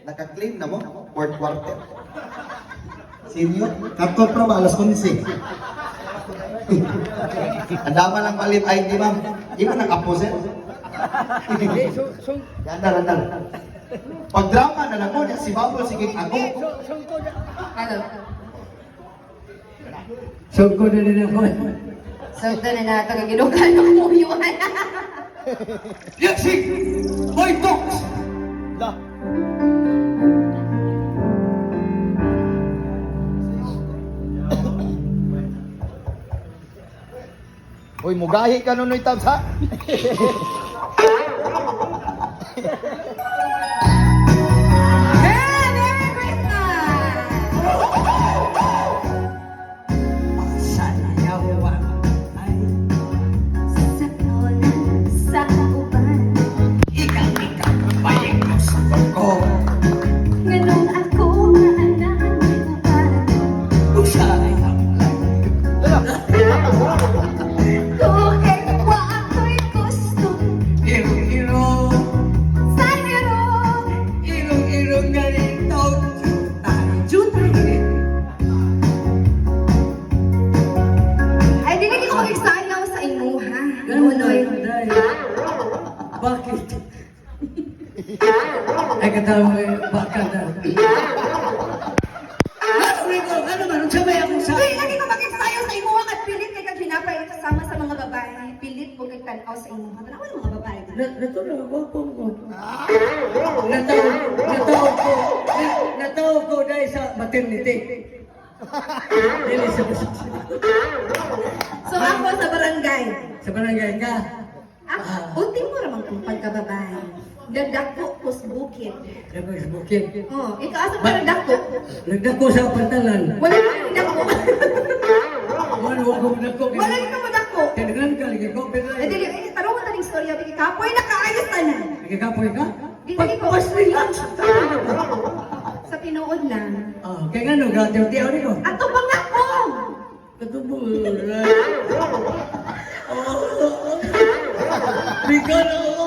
Naka-claim na mo, fourth quarter. Senior, katol pro alas 11. Ang dama lang palit ID, ma'am. Di ba nag-apo, sir? Ganda. Pag drama na lang mo, si Bubble, sige ako. Ano? Sugko na rin ako. Sugko na nato ang ginukan ng muyuan. Yaksik! Boy Talks! Da. Uy, mugahi ka nun, Tabs, ha? Merry Christmas! Sayawan ay Sa kawalan, sa uban, ikaw bayang gusto ko. nganong ako maanahan ng uban. Usayang lang. Kahit wa ako'y gusto, Irong-irong, sa irong, irong-irong na rin taon. jutay. Ay, di na ko magsayaw sa imuha. Imunoy. Bakit? Ay katawa mo baka na. Ano man, ang sabay akong sa... Uy, lagi ko magsayaw sa imuha at pilit kay kag hinapay kasama sa mga babae. Pilit mo kay tanaw sa imuha. Tanaw yung mga babae. Natulog ako ko. Nataw ko dahil sa maternity. Dili sa So ako sa barangay. sa barangay ka. Ultim mo ramang kung pagkababae. Nagdako ko sa bukid. Dapat sa bukid. Oh, ikaw asa pa nagdako? Nagdako sa pantalan. Wala ka nagdako. Wala ko nagdako. Wala ka madako. Tinaglan ka, lagi ko. Pero Eh, dili, tarong mo taning storya, bigi kapoy nakaayos na na. nagkakapoy ka? Di lagi ko. Pag-relax. Sa tinuod lang. Kaya nga no, gatiyaw-tiyaw rin ko. Ato bang ako? Katubong. Bigyan ako.